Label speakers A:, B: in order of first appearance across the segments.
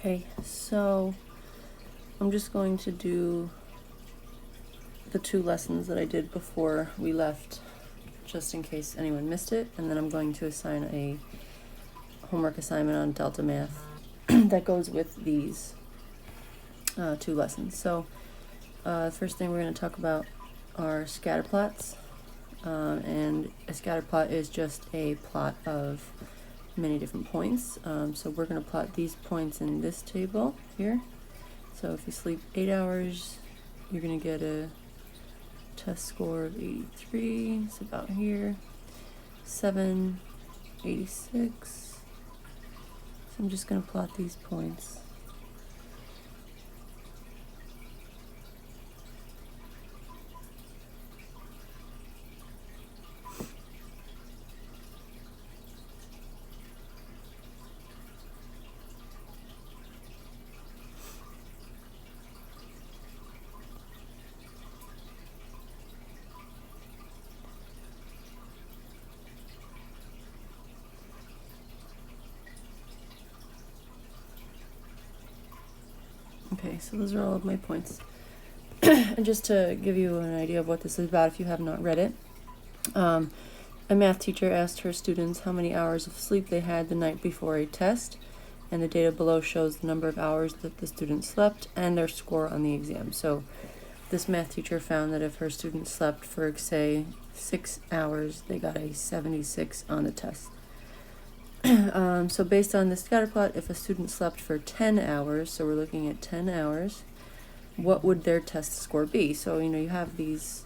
A: Okay, so I'm just going to do the 2 lessons that I did before we left, just in case anyone missed it, and then I'm going to assign a homework assignment on Delta Math that goes with these 2 lessons. So first thing we're going to talk about are scatter plots, and a scatter plot is just a plot of many different points. So we're going to plot these points in this table here. So if you sleep 8 hours, you're going to get a test score of 83. It's about here. 7, 86. So I'm just going to plot these points. Okay, so those are all of my points. And just to give you an idea of what this is about, if you have not read it, a math teacher asked her students how many hours of sleep they had the night before a test, and the data below shows the number of hours that the students slept and their score on the exam. So this math teacher found that if her students slept for, say, 6 hours, they got a 76 on the test. So based on the scatter plot, if a student slept for 10 hours, so we're looking at 10 hours, what would their test score be? So, you have these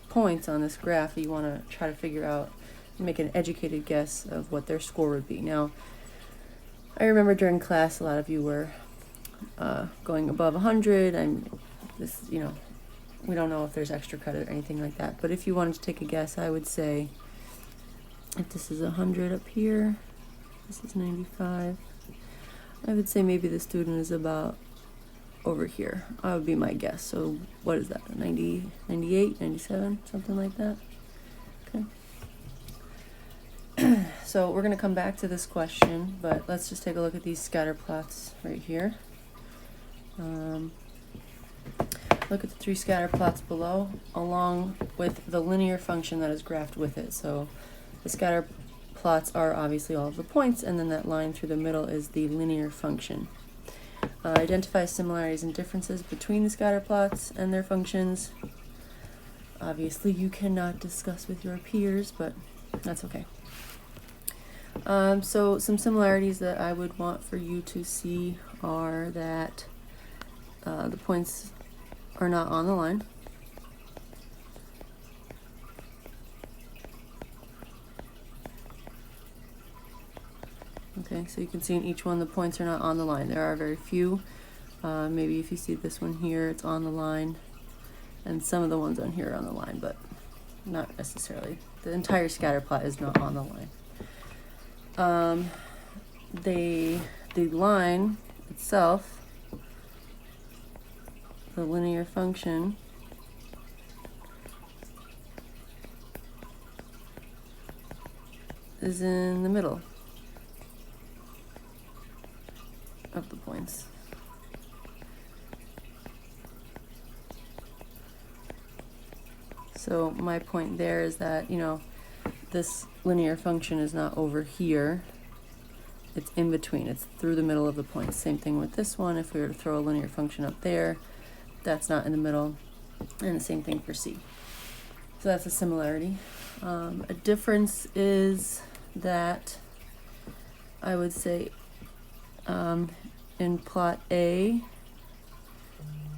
A: points on this graph that you want to try to figure out, make an educated guess of what their score would be. Now, I remember during class, a lot of you were going above 100, and this, we don't know if there's extra credit or anything like that, but if you wanted to take a guess, I would say, if this is 100 up here, this is 95, I would say maybe the student is about over here. That would be my guess. So what is that, 90, 98, 97, something like that? Okay. So we're going to come back to this question, but let's just take a look at these scatter plots right here. Look at the 3 scatter plots below, along with the linear function that is graphed with it. So the scatter plots are obviously all of the points, and then that line through the middle is the linear function. Identify similarities and differences between the scatter plots and their functions. Obviously, you cannot discuss with your peers, but that's okay. So some similarities that I would want for you to see are that the points are not on the line. Okay, so you can see in each one the points are not on the line. There are very few. Maybe if you see this one here, it's on the line, and some of the ones on here are on the line, but not necessarily. The entire scatter plot is not on the line. The line itself, the linear function, is in the middle of the points. So my point there is that, this linear function is not over here. It's in between. It's through the middle of the points. Same thing with this one. If we were to throw a linear function up there, that's not in the middle. And the same thing for C. So that's a similarity. A difference is that I would say in plot A,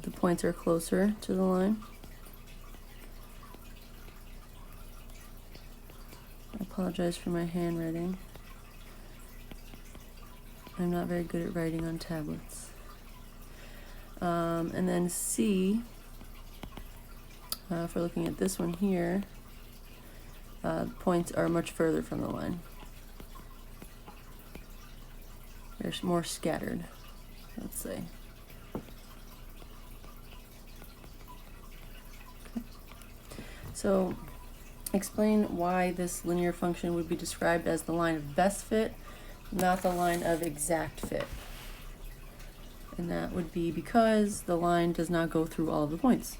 A: the points are closer to the line. I apologize for my handwriting. I'm not very good at writing on tablets. And then C, if we're looking at this one here, points are much further from the line. They're more scattered, let's say. Okay. So explain why this linear function would be described as the line of best fit, not the line of exact fit. And that would be because the line does not go through all of the points.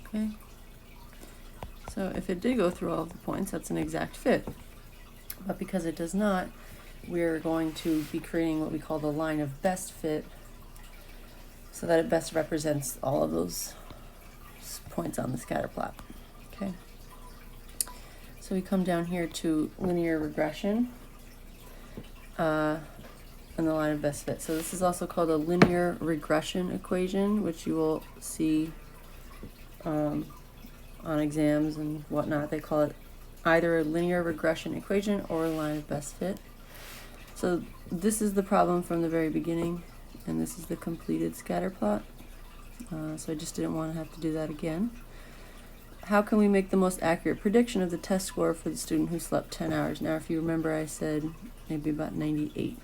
A: Okay. So if it did go through all of the points, that's an exact fit. But because it does not, we're going to be creating what we call the line of best fit, so that it best represents all of those points on the scatter plot. Okay. So we come down here to linear regression and the line of best fit. So this is also called a linear regression equation, which you will see on exams and whatnot. They call it either a linear regression equation or a line of best fit. So this is the problem from the very beginning, and this is the completed scatter plot. So I just didn't want to have to do that again. How can we make the most accurate prediction of the test score for the student who slept 10 hours? Now, if you remember, I said maybe about 98.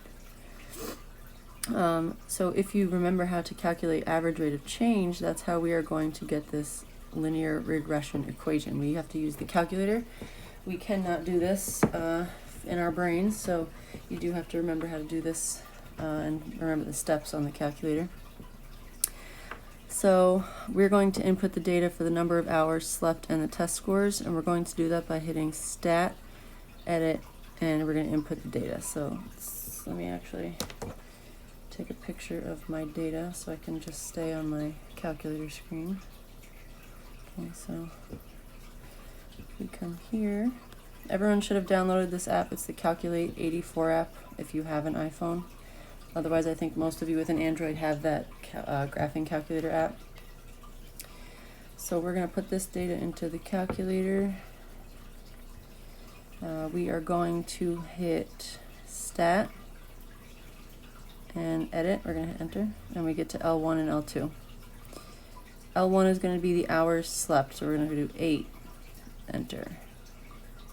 A: So if you remember how to calculate average rate of change, that's how we are going to get this linear regression equation. We have to use the calculator. We cannot do this in our brains, so you do have to remember how to do this and remember the steps on the calculator. So we're going to input the data for the number of hours slept and the test scores, and we're going to do that by hitting Stat, Edit, and we're going to input the data. So let me actually take a picture of my data so I can just stay on my calculator screen. Okay, so if we come here, everyone should have downloaded this app. It's the Calculate 84 app if you have an iPhone. Otherwise, I think most of you with an Android have that graphing calculator app. So we're going to put this data into the calculator. We are going to hit Stat and Edit. We're going to hit Enter, and we get to L1 and L2. L1 is going to be the hours slept, so we're going to do 8, Enter,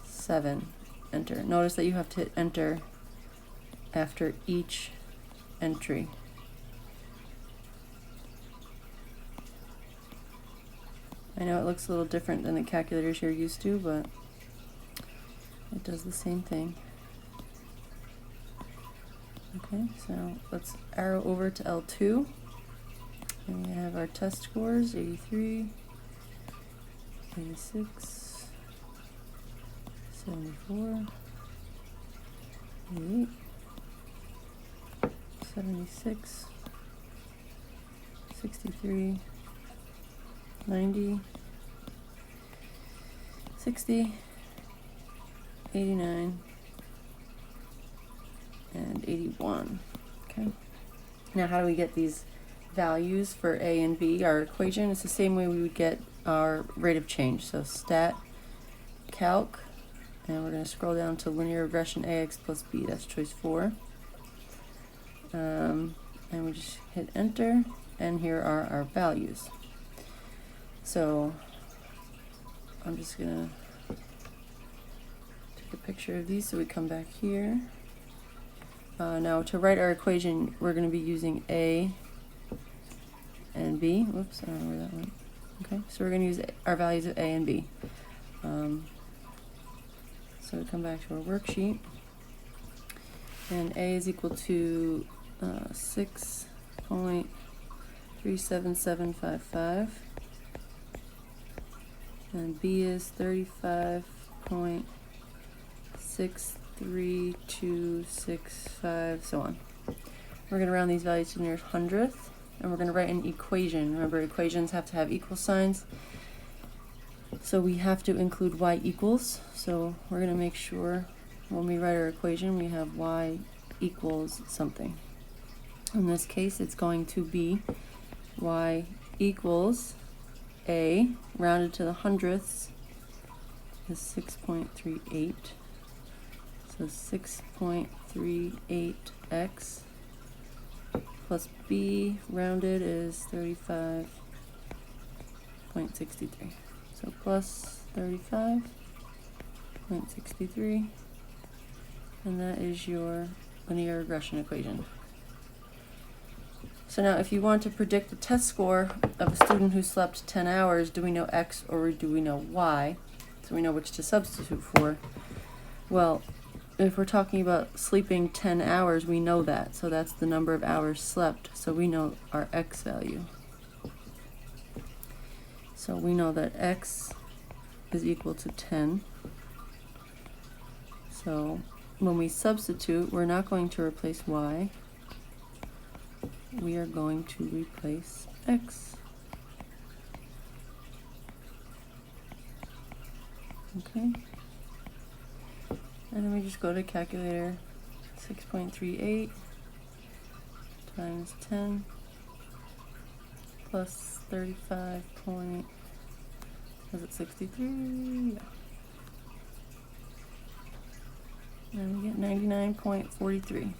A: 7, Enter. Notice that you have to hit Enter after each entry. I know it looks a little different than the calculators you're used to, but it does the same thing. Okay, so let's arrow over to L2. And we have our test scores, 83, 86, 74, 88, 76, 63, 90, 60, 89, and 81. Okay. Now how do we get these values for A and B? Our equation is the same way we would get our rate of change. So Stat, Calc, and we're going to scroll down to linear regression AX plus B. That's choice 4. And we just hit Enter, and here are our values. So I'm just going to take a picture of these so we come back here. Now to write our equation, we're going to be using A and B. Whoops, I don't know where that went. Okay, so we're going to use our values of A and B. So we come back to our worksheet, and A is equal to 6.37755, and B is 35.63265, so on. We're going to round these values to the nearest hundredth, and we're going to write an equation. Remember, equations have to have equal signs, so we have to include y equals. So we're going to make sure when we write our equation we have y equals something. In this case, it's going to be y equals A rounded to the hundredths is 6.38. So 6.38x plus B rounded is 35.63. So plus 35.63, and that is your linear regression equation. So now if you want to predict the test score of a student who slept 10 hours, do we know X or do we know Y? So we know which to substitute for. Well, if we're talking about sleeping 10 hours, we know that. So that's the number of hours slept. So we know our X value. So we know that X is equal to 10. So when we substitute, we're not going to replace Y. We are going to replace X. Okay. And then we just go to calculator. 6.38 times 10 plus 35 point, was it 63? Yeah. And we get 99.43.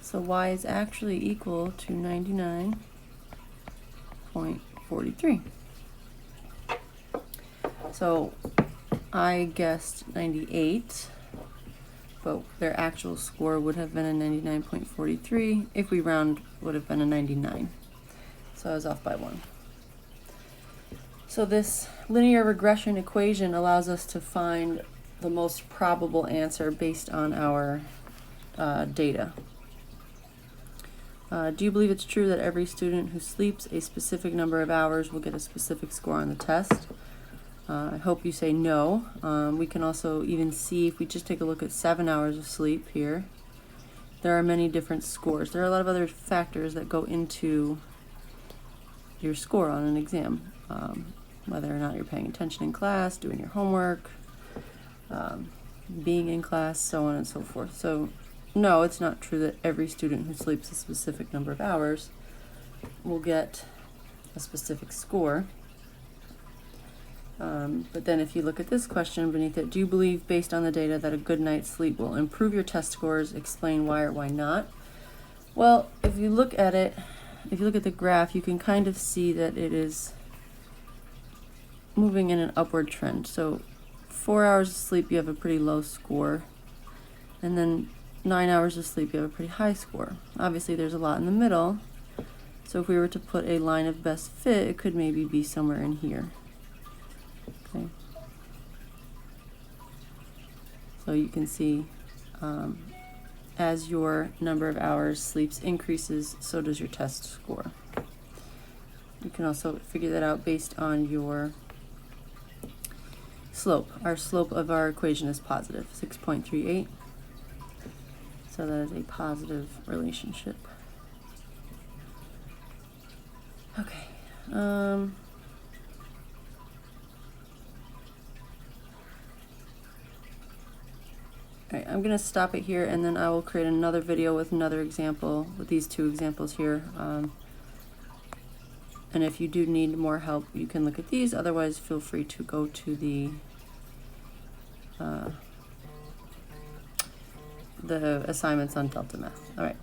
A: So Y is actually equal to 99.43. So I guessed 98, but their actual score would have been a 99.43. If we round, would have been a 99. So I was off by 1. So this linear regression equation allows us to find the most probable answer based on our data. Do you believe it's true that every student who sleeps a specific number of hours will get a specific score on the test? I hope you say no. We can also even see, if we just take a look at 7 hours of sleep here, there are many different scores. There are a lot of other factors that go into your score on an exam, whether or not you're paying attention in class, doing your homework, being in class, so on and so forth. So no, it's not true that every student who sleeps a specific number of hours will get a specific score. But then if you look at this question beneath it, do you believe based on the data that a good night's sleep will improve your test scores? Explain why or why not. Well, if you look at it, if you look at the graph, you can kind of see that it is moving in an upward trend. So 4 hours of sleep, you have a pretty low score. And then 9 hours of sleep, you have a pretty high score. Obviously, there's a lot in the middle. So if we were to put a line of best fit, it could maybe be somewhere in here. Okay. So you can see as your number of hours sleeps increases, so does your test score. You can also figure that out based on your slope. Our slope of our equation is positive, 6.38. So that is a positive relationship. Okay. All right, I'm going to stop it here, and then I will create another video with another example, with these two examples here. And if you do need more help, you can look at these. Otherwise, feel free to go to the assignments on Delta Math. All right.